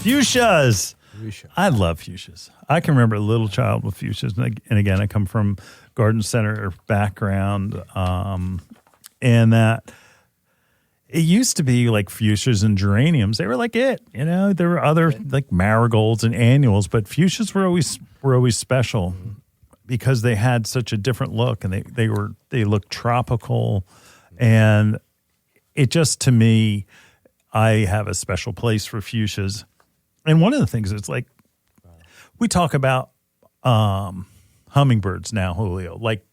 Fuchsias. I love fuchsias. I can remember a little child with fuchsias. And again, I come from garden center background. And that it used to be like fuchsias and geraniums. They were like it, you know. There were other like marigolds and annuals, but fuchsias were always special because they had such a different look, and they looked tropical. And it just, to me, I have a special place for fuchsias. And one of the things is, like, we talk about hummingbirds now, Julio. Like,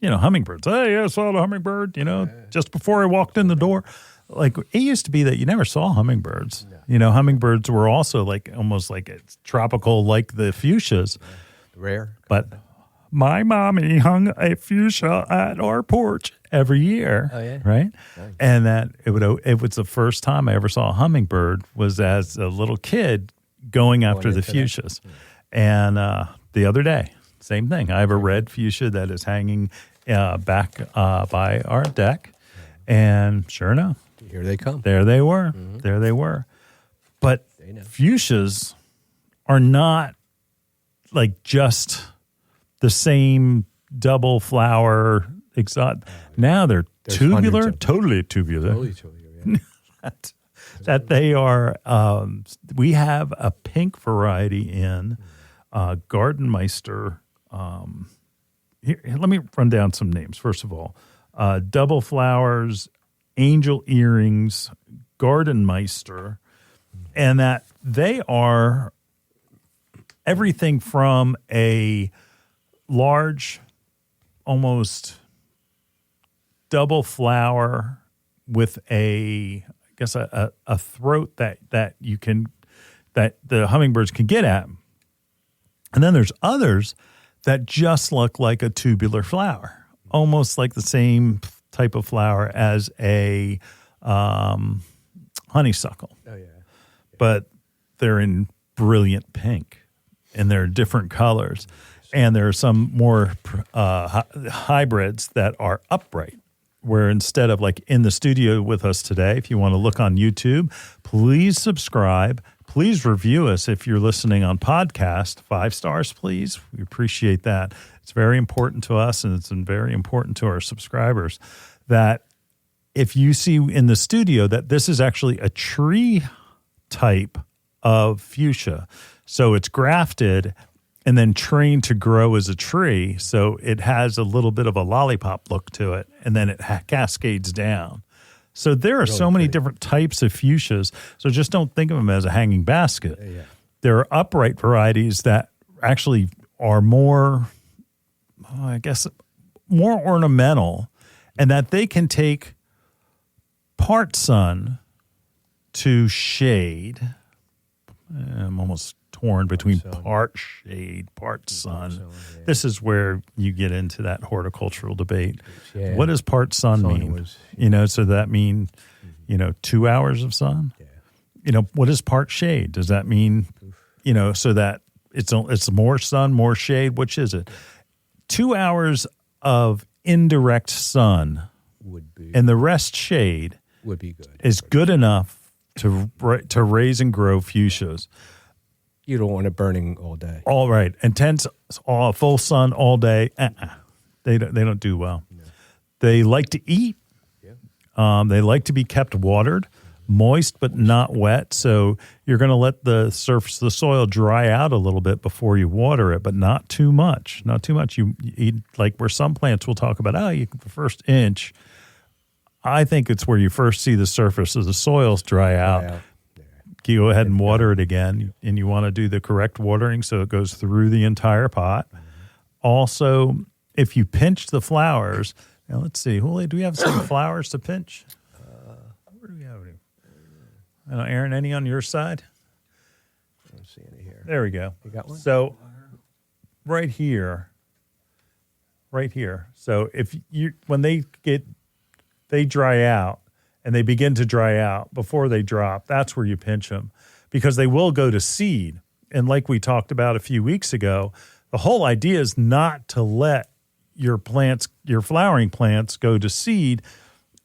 you know, hummingbirds. Hey, I saw the hummingbird, you know, just before I walked in the door. Like, it used to be that you never saw hummingbirds. No. You know, hummingbirds were also like almost like it's tropical, like the fuchsias. Rare. But my mommy hung a fuchsia at our porch every year. Oh, yeah. Right? Nice. And that it was the first time I ever saw a hummingbird was as a little kid going after the fuchsias. And the other day, same thing. I have a red fuchsia that is hanging back by our deck. And sure enough, here they come. There they were. Mm-hmm. There they were. But fuchsias are not like just the same double flower exotic. Now they're tubular, totally tubular. Totally tubular, yeah. that they are, we have a pink variety in Gardenmeister. Here, let me run down some names. First of all, double flowers, angel earrings, Gardenmeister, and that they are everything from a large, almost double flower with a throat that the hummingbirds can get at. And then there's others that just look like a tubular flower, almost like the same type of flower as a honeysuckle. Oh, yeah. But they're in brilliant pink, and they're different colors. And there are some more hybrids that are upright, where instead of like in the studio with us today, if you want to look on YouTube, please subscribe. Please review us if you're listening on podcast. 5 stars, please. We appreciate that. It's very important to us, and it's very important to our subscribers that if you see in the studio that this is actually a tree type of fuchsia. So it's grafted and then trained to grow as a tree. So it has a little bit of a lollipop look to it, and then it cascades down. So there are really so many different types of fuchsias. So just don't think of them as a hanging basket. Yeah. There are upright varieties that actually are more, more ornamental, and that they can take part sun to shade. I'm almost torn between part shade, part sun. Yeah. This is where you get into that horticultural debate. Yeah. What does part sun mean? So that mean, 2 hours of sun? Yeah. What is part shade? Does that mean, so that it's more sun, more shade? Which is it? 2 hours of indirect sun would be, and the rest shade would be good. Is good enough to raise and grow fuchsias. You don't want it burning all day. All right. Intense, full sun all day. They don't do well. No. They like to eat. Yeah. They like to be kept watered, moist but not wet. So you're going to let the surface of the soil dry out a little bit before you water it, but not too much. Not too much. You eat, like where some plants we'll talk about, the first inch. I think it's where you first see the surface of the soils dry out. You go ahead and water it again, and you want to do the correct watering so it goes through the entire pot. Mm-hmm. Also, if you pinch the flowers, now let's see, Julio, do we have some flowers to pinch? Where do we have any? Aaron, any on your side? I don't see any here. There we go. You got one? So right here. So when they dry out, and they begin to dry out before they drop, that's where you pinch them, because they will go to seed. And like we talked about a few weeks ago, the whole idea is not to let your flowering plants go to seed,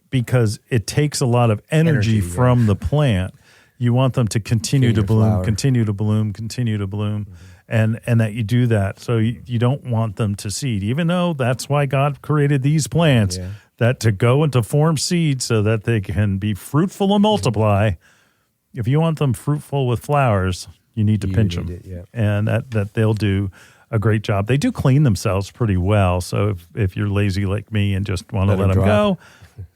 because it takes a lot of energy from the plant. You want them to continue to bloom, flower. continue to bloom, continue to bloom, and that you do that. So you don't want them to seed, even though that's why God created these plants, that to go and to form seeds so that they can be fruitful and multiply. If you want them fruitful with flowers, you need to pinch them, and that they'll do a great job. They do clean themselves pretty well. So if you're lazy like me and just want to let them go,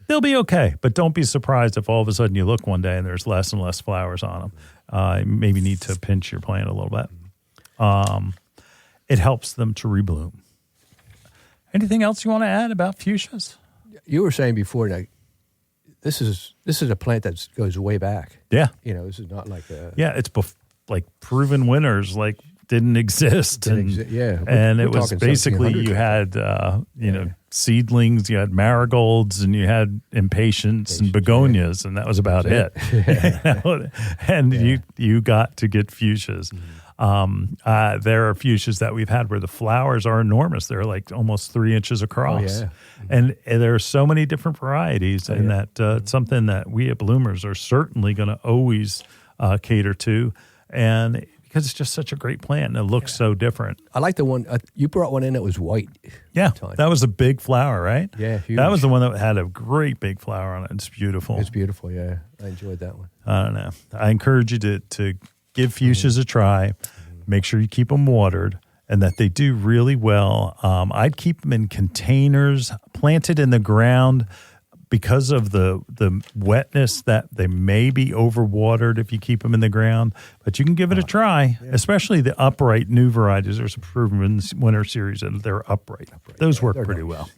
they'll be okay. But don't be surprised if all of a sudden you look one day and there's less and less flowers on them. Maybe need to pinch your plant a little bit. It helps them to rebloom. Anything else you want to add about fuchsias? You were saying before that this is a plant that goes way back. Yeah. This is not like a... Yeah, it's like proven winners, like didn't exist. And it was basically you had, seedlings, you had marigolds, and you had impatiens and begonias, and that was about it. And you got to get fuchsias. There are fuchsias that we've had where the flowers are enormous. They're like almost 3 inches across. And there are so many different varieties, and that it's something that we at Bloomers are certainly going to always cater to, and because it's just such a great plant and it looks so different. I like the one you brought one in that was white. Yeah, that was a big flower, right? Yeah, huge. That was the one that had a great big flower on it. It's beautiful. It's beautiful, yeah. I enjoyed that one. I don't know. I encourage you to give fuchsias a try. Make sure you keep them watered and that they do really well. I'd keep them in containers, planted in the ground, because of the wetness that they may be overwatered if you keep them in the ground. But you can give it a try, especially the upright new varieties. There's a proven winter series that they're upright. Those work pretty well.